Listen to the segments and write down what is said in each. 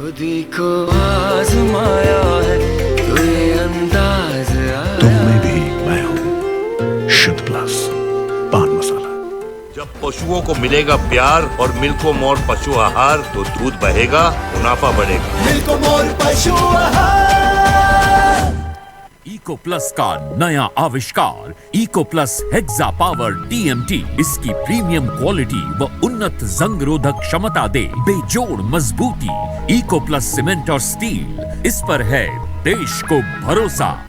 खुद ही को आजमाया है तो ये अंदाज आया। तुम में भी मैं हूं, शुद्ध प्लस पान मसाला। जब पशुओं को मिलेगा प्यार और मिल्को मोर पशु आहार तो दूध बहेगा, मुनाफा बढ़ेगा। मिल्को मोर पशु आहार। इको प्लस का नया आविष्कार eco plus hexa power TMT इसकी प्रीमियम क्वालिटी व उन्नत जंग रोधक क्षमता दे बेजोड़ मजबूती। इको प्लस सीमेंट और स्टील, इस पर है देश को भरोसा।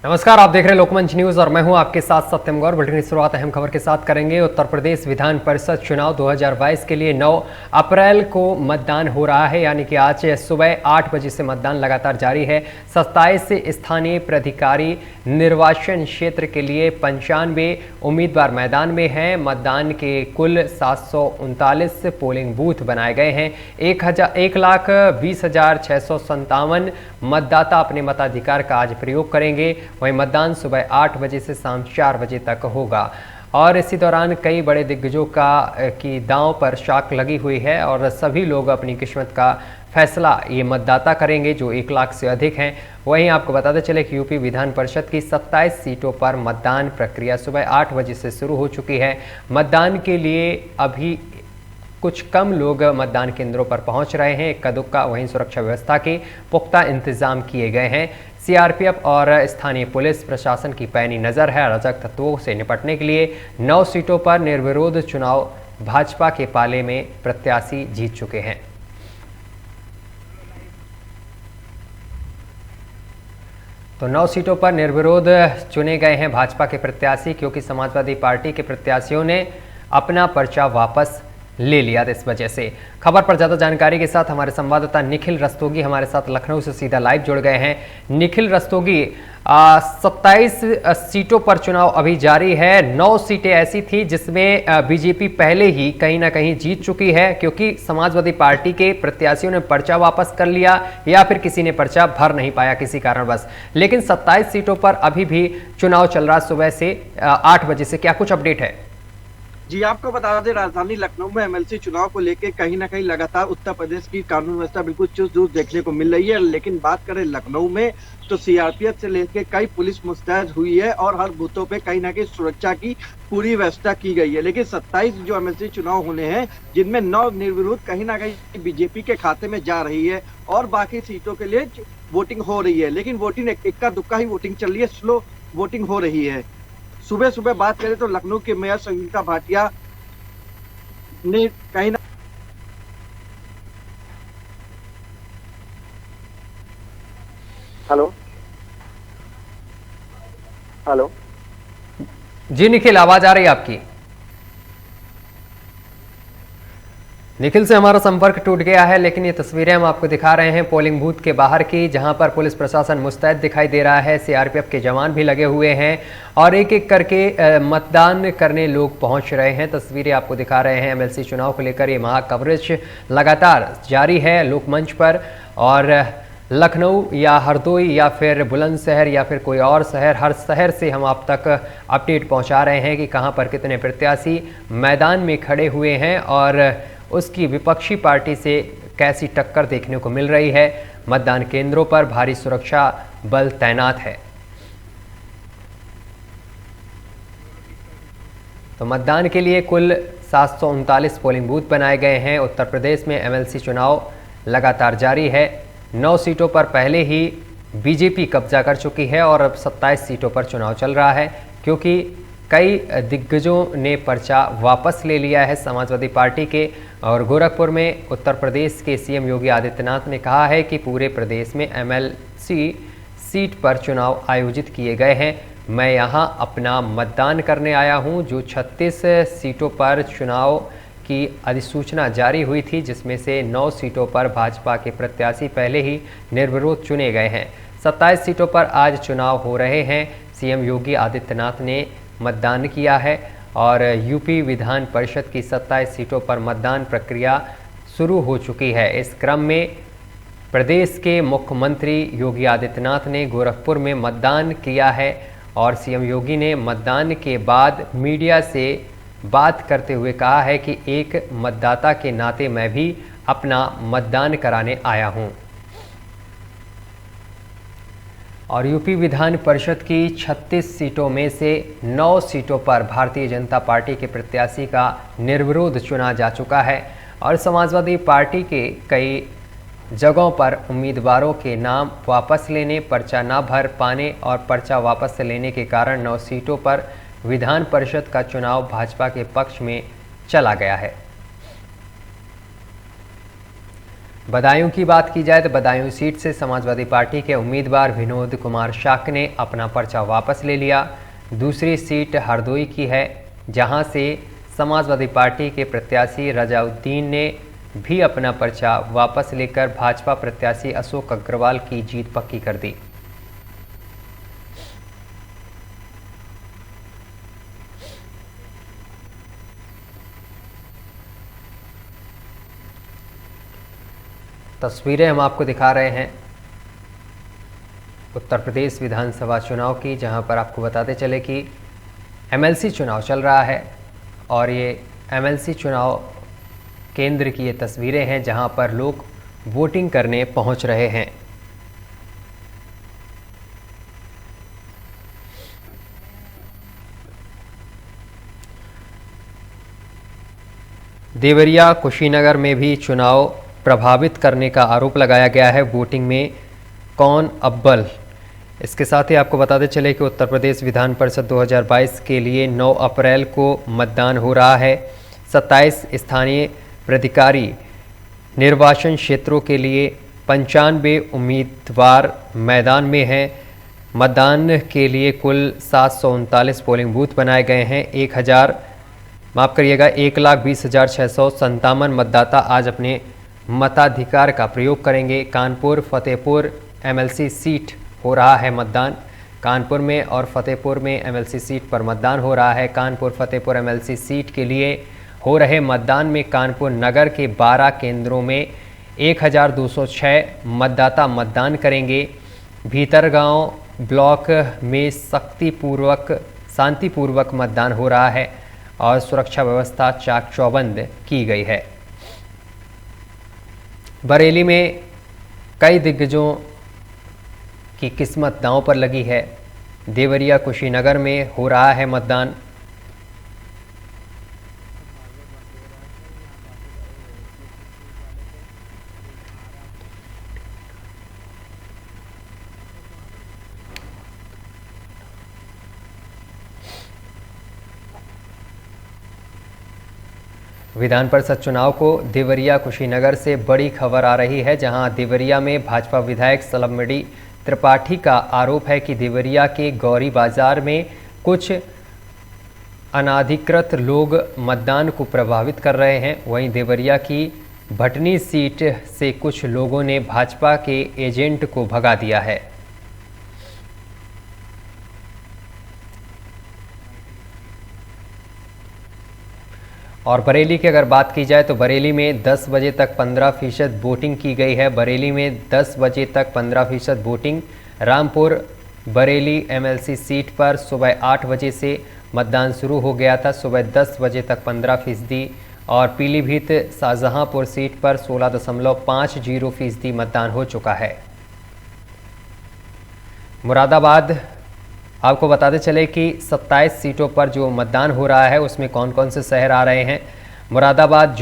नमस्कार, आप देख रहे हैं लोकमंच न्यूज और मैं हूं आपके साथ सत्यम गौर। बुलेटिन की शुरुआत अहम खबर के साथ करेंगे। उत्तर प्रदेश विधान परिषद चुनाव 2022 के लिए 9 अप्रैल को मतदान हो रहा है, यानी कि आज सुबह 8 बजे से मतदान लगातार जारी है। 27 स्थानीय प्राधिकारी निर्वाचन क्षेत्र के लिए 95 उम्मीदवार मैदान में हैं। मतदान के कुल 739 पोलिंग बूथ बनाए गए हैं। 1,20,657 मतदाता अपने मताधिकार का आज प्रयोग करेंगे। वहीं मतदान सुबह 8 बजे से शाम 4 बजे तक होगा और इसी दौरान कई बड़े दिग्गजों की दांव पर शाख लगी हुई है और सभी लोग अपनी किस्मत का फैसला ये मतदाता करेंगे जो 1 लाख से अधिक हैं। वहीं आपको बताते चले कि यूपी विधान परिषद की 27 सीटों पर मतदान प्रक्रिया सुबह 8 बजे से शुरू हो चुकी है। मतदान के लिए अभी कुछ कम लोग मतदान केंद्रों पर पहुंच रहे हैं। इक्का दुक्का वहीं सुरक्षा व्यवस्था के पुख्ता इंतजाम किए गए हैं। सीआरपीएफ और स्थानीय पुलिस प्रशासन की पैनी नजर है। अराजक तत्वों से निपटने के लिए 9 सीटों पर निर्विरोध चुनाव भाजपा के पाले में प्रत्याशी जीत चुके हैं। तो 9 सीटों पर निर्विरोध चुने गए हैं भाजपा के प्रत्याशी, क्योंकि समाजवादी पार्टी के प्रत्याशियों ने अपना पर्चा वापस ले लिया था। इस वजह से खबर पर ज्यादा जानकारी के साथ हमारे संवाददाता निखिल रस्तोगी हमारे साथ लखनऊ से सीधा लाइव जुड़ गए हैं। निखिल रस्तोगी, 27 सीटों पर चुनाव अभी जारी है। 9 सीटें ऐसी थी जिसमें बीजेपी पहले ही कहीं ना कहीं जीत चुकी है, क्योंकि समाजवादी पार्टी के प्रत्याशियों ने पर्चा वापस कर लिया या फिर किसी ने पर्चा भर नहीं पाया किसी कारणवश। लेकिन 27 सीटों पर अभी भी चुनाव चल रहा सुबह से 8 बजे से, क्या कुछ अपडेट है? जी, आपको बता दें, राजधानी लखनऊ में एमएलसी चुनाव को लेकर कहीं ना कहीं लगातार उत्तर प्रदेश की कानून व्यवस्था बिल्कुल चुस्त दुरुस्त देखने को मिल रही है। लेकिन बात करें लखनऊ में तो सीआरपीएफ से लेकर कई पुलिस मुस्तैद हुई है और हर बूथों पे कहीं ना कहीं सुरक्षा की पूरी व्यवस्था की गई है। लेकिन 27 जो एमएलसी चुनाव होने हैं, जिनमें 9 निर्विरोध कहीं ना कहीं बीजेपी के खाते में जा रही है और बाकी सीटों के लिए वोटिंग हो रही है। लेकिन वोटिंग इक्का दुक्का ही वोटिंग चल रही है, स्लो वोटिंग हो रही है। सुबह सुबह बात करें तो लखनऊ के मेयर संगीता भाटिया ने कहीं ना हेलो जी निखिल, आवाज आ रही है आपकी? निखिल से हमारा संपर्क टूट गया है, लेकिन ये तस्वीरें हम आपको दिखा रहे हैं पोलिंग बूथ के बाहर की, जहां पर पुलिस प्रशासन मुस्तैद दिखाई दे रहा है। सीआरपीएफ के जवान भी लगे हुए हैं और एक एक करके मतदान करने लोग पहुंच रहे हैं। तस्वीरें आपको दिखा रहे हैं। एमएलसी चुनाव को लेकर ये महा कवरेज लगातार जारी है लोकमंच पर, और लखनऊ या हरदोई या फिर बुलंदशहर या फिर कोई और शहर, हर शहर से हम आप तक अपडेट पहुँचा रहे हैं कि कहाँ पर कितने प्रत्याशी मैदान में खड़े हुए हैं और उसकी विपक्षी पार्टी से कैसी टक्कर देखने को मिल रही है। मतदान केंद्रों पर भारी सुरक्षा बल तैनात है। तो मतदान के लिए कुल 739 पोलिंग बूथ बनाए गए हैं। उत्तर प्रदेश में एमएलसी चुनाव लगातार जारी है। 9 सीटों पर पहले ही बीजेपी कब्जा कर चुकी है और अब 27 सीटों पर चुनाव चल रहा है, क्योंकि कई दिग्गजों ने पर्चा वापस ले लिया है समाजवादी पार्टी के। और गोरखपुर में उत्तर प्रदेश के सीएम योगी आदित्यनाथ ने कहा है कि पूरे प्रदेश में एमएलसी सीट पर चुनाव आयोजित किए गए हैं। मैं यहां अपना मतदान करने आया हूं। जो 36 सीटों पर चुनाव की अधिसूचना जारी हुई थी, जिसमें से 9 सीटों पर भाजपा के प्रत्याशी पहले ही निर्विरोध चुने गए हैं। 27 सीटों पर आज चुनाव हो रहे हैं। सीएम योगी आदित्यनाथ ने मतदान किया है और यूपी विधान परिषद की 27 सीटों पर मतदान प्रक्रिया शुरू हो चुकी है। इस क्रम में प्रदेश के मुख्यमंत्री योगी आदित्यनाथ ने गोरखपुर में मतदान किया है और सीएम योगी ने मतदान के बाद मीडिया से बात करते हुए कहा है कि एक मतदाता के नाते मैं भी अपना मतदान कराने आया हूं। और यूपी विधान परिषद की 36 सीटों में से 9 सीटों पर भारतीय जनता पार्टी के प्रत्याशी का निर्विरोध चुना जा चुका है और समाजवादी पार्टी के कई जगहों पर उम्मीदवारों के नाम वापस लेने, पर्चा न भर पाने और पर्चा वापस लेने के कारण 9 सीटों पर विधान परिषद का चुनाव भाजपा के पक्ष में चला गया है। बदायूं की बात की जाए तो बदायूं सीट से समाजवादी पार्टी के उम्मीदवार विनोद कुमार शाक्य ने अपना पर्चा वापस ले लिया। दूसरी सीट हरदोई की है, जहां से समाजवादी पार्टी के प्रत्याशी रजाउद्दीन ने भी अपना पर्चा वापस लेकर भाजपा प्रत्याशी अशोक अग्रवाल की जीत पक्की कर दी। तस्वीरें हम आपको दिखा रहे हैं उत्तर प्रदेश विधानसभा चुनाव की, जहां पर आपको बताते चले कि एमएलसी चुनाव चल रहा है और ये एमएलसी चुनाव केंद्र की ये तस्वीरें हैं जहां पर लोग वोटिंग करने पहुंच रहे हैं। देवरिया कुशीनगर में भी चुनाव प्रभावित करने का आरोप लगाया गया है। वोटिंग में कौन अव्वल। इसके साथ ही आपको बताते चले कि उत्तर प्रदेश विधान परिषद 2022 के लिए 9 अप्रैल को मतदान हो रहा है। 27 स्थानीय प्राधिकारी निर्वाचन क्षेत्रों के लिए 95 उम्मीदवार मैदान में हैं। मतदान के लिए कुल 739 पोलिंग बूथ बनाए गए हैं। 1,20,657 मतदाता आज अपने मताधिकार का प्रयोग करेंगे। कानपुर फतेहपुर एमएलसी सीट हो रहा है मतदान। कानपुर में और फतेहपुर में एमएलसी सीट पर मतदान हो रहा है। कानपुर फतेहपुर एमएलसी सीट के लिए हो रहे मतदान में कानपुर नगर के 12 केंद्रों में 1,206 मतदाता मतदान करेंगे। भीतरगांव ब्लॉक में शांतिपूर्वक मतदान हो रहा है और सुरक्षा व्यवस्था चाक चौबंद की गई है। बरेली में कई दिग्गजों की किस्मत दांव पर लगी है। देवरिया कुशीनगर में हो रहा है मतदान। विधान परिषद चुनाव को देवरिया कुशीनगर से बड़ी खबर आ रही है, जहां देवरिया में भाजपा विधायक सलमड़ी त्रिपाठी का आरोप है कि देवरिया के गौरी बाजार में कुछ अनाधिकृत लोग मतदान को प्रभावित कर रहे हैं। वहीं देवरिया की भटनी सीट से कुछ लोगों ने भाजपा के एजेंट को भगा दिया है। और बरेली की अगर बात की जाए तो बरेली में 10 बजे तक 15% वोटिंग की गई है। बरेली में 10 बजे तक 15% voting. Rampur Bareilly MLC seat पर सुबह 8 बजे से मतदान शुरू हो गया था। सुबह 10 बजे तक 15% और पीलीभीत शाहजहांपुर सीट पर 16.50% मतदान हो चुका है। मुरादाबाद आपको बताते चले कि 27 सीटों पर जो मतदान हो रहा है उसमें कौन कौन से शहर आ रहे हैं। मुरादाबाद,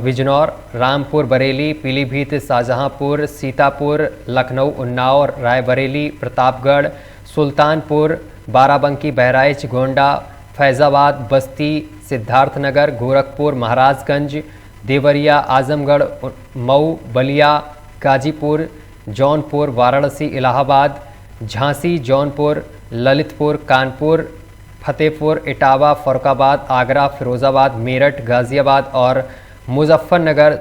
बिजनौर, रामपुर बरेली, पीलीभीत शाहजहांपुर, सीतापुर, लखनऊ, उन्नाव, रायबरेली, प्रतापगढ़, सुल्तानपुर, बाराबंकी, बहराइच, गोंडा, फैज़ाबाद, बस्ती, सिद्धार्थनगर, गोरखपुर, महाराजगंज, देवरिया, आजमगढ़, मऊ, बलिया, गाजीपुर, जौनपुर, वाराणसी, इलाहाबाद, झांसी, जौनपुर, ललितपुर, कानपुर, फतेहपुर, इटावा, फरुखाबाद, आगरा, फिरोजाबाद, मेरठ, गाजियाबाद और मुजफ्फरनगर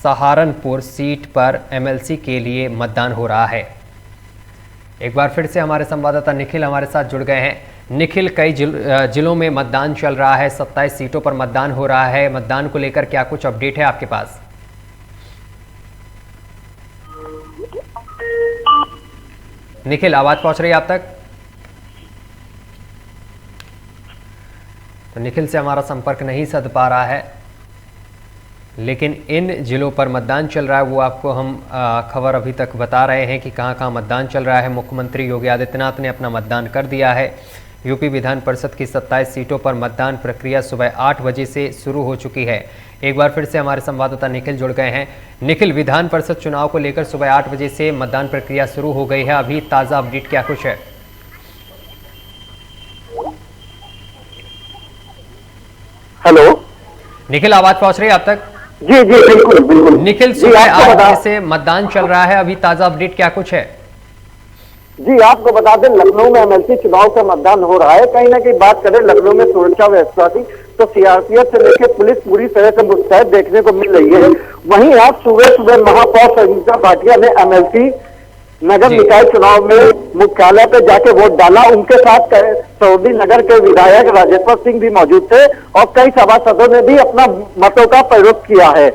सहारनपुर सीट पर एमएलसी के लिए मतदान हो रहा है। एक बार फिर से हमारे संवाददाता निखिल हमारे साथ जुड़ गए हैं। निखिल, कई जिलों में मतदान चल रहा है, 27 सीटों पर मतदान हो रहा है। मतदान को लेकर क्या कुछ अपडेट है आपके पास? निखिल, आवाज पहुंच रही है आप तक? तो निखिल से हमारा संपर्क नहीं सध पा रहा है, लेकिन इन जिलों पर मतदान चल रहा है, वो आपको हम खबर अभी तक बता रहे हैं कि कहां कहां मतदान चल रहा है। मुख्यमंत्री योगी आदित्यनाथ ने अपना मतदान कर दिया है। यूपी विधान परिषद की 27 सीटों पर मतदान प्रक्रिया सुबह 8 बजे से शुरू हो चुकी है। एक बार फिर से हमारे संवाददाता निखिल जुड़ गए हैं। निखिल, विधान परिषद चुनाव को लेकर सुबह 8 बजे से मतदान प्रक्रिया शुरू हो गई है, अभी ताज़ा अपडेट क्या कुछ है? हेलो निखिल, आवाज पहुंच रही है आप तक? जी जी बिल्कुल बिल्कुल। निखिल, सुबह 8 बजे से मतदान चल रहा है, अभी ताज़ा अपडेट क्या कुछ है? जी आपको बता दें, लखनऊ में एमएलसी चुनाव का मतदान हो रहा है। कहीं ना कहीं बात करें लखनऊ में सुरक्षा व्यवस्था की, तो सीआरपीएफ से लेकर पुलिस पूरी तरह से मुस्तैद देखने को मिल रही है। वहीं आज सुबह सुबह महापौर संगीता भाटिया ने एमएलसी नगर निकाय चुनाव में मुख्यालय पे जाके वोट डाला। उनके साथ सऊदी नगर के विधायक राजेश्वर सिंह भी मौजूद थे और कई सभासदों ने भी अपना मतों का प्रयोग किया है।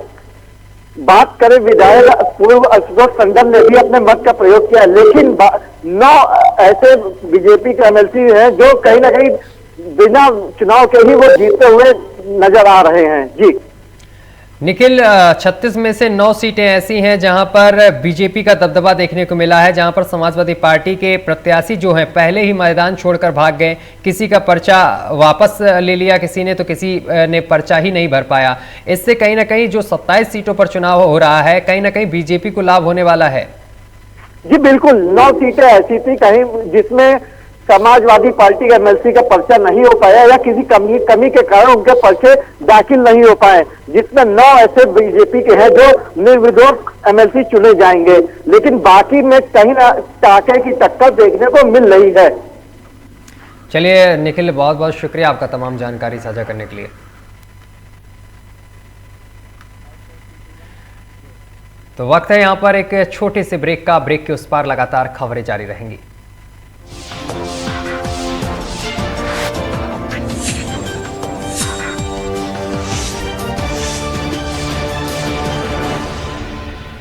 बात करें विधायक पूर्व आशुतोष टंडन ने भी अपने मत का प्रयोग किया, लेकिन 9 ऐसे बीजेपी के एमएलसी हैं जो कहीं ना कहीं बिना चुनाव के ही वो जीतते हुए नजर आ रहे हैं। जी निखिल, 36 में से 9 सीटें ऐसी हैं जहां पर बीजेपी का दबदबा देखने को मिला है, जहां पर समाजवादी पार्टी के प्रत्याशी जो हैं पहले ही मैदान छोड़कर भाग गए। किसी का पर्चा वापस ले लिया किसी ने, तो किसी ने पर्चा ही नहीं भर पाया। इससे कहीं ना कहीं जो 27 सीटों पर चुनाव हो रहा है, कहीं ना कहीं बीजेपी को लाभ होने वाला है। जी बिल्कुल, 9 सीटें ऐसी थी कहीं जिसमें समाजवादी पार्टी के एमएलसी का पर्चा नहीं हो पाया या किसी कमी के कारण उनके पर्चे दाखिल नहीं हो पाए, जिसमें 9 ऐसे बीजेपी के हैं जो निर्विरोध एमएलसी चुने जाएंगे। लेकिन बाकी में कहीं ना टाके की टक्कर देखने को मिल रही है। चलिए निखिल, बहुत बहुत शुक्रिया आपका तमाम जानकारी साझा करने के लिए। तो वक्त है यहाँ पर एक छोटे से ब्रेक का। ब्रेक के उस पार लगातार खबरें जारी रहेंगी।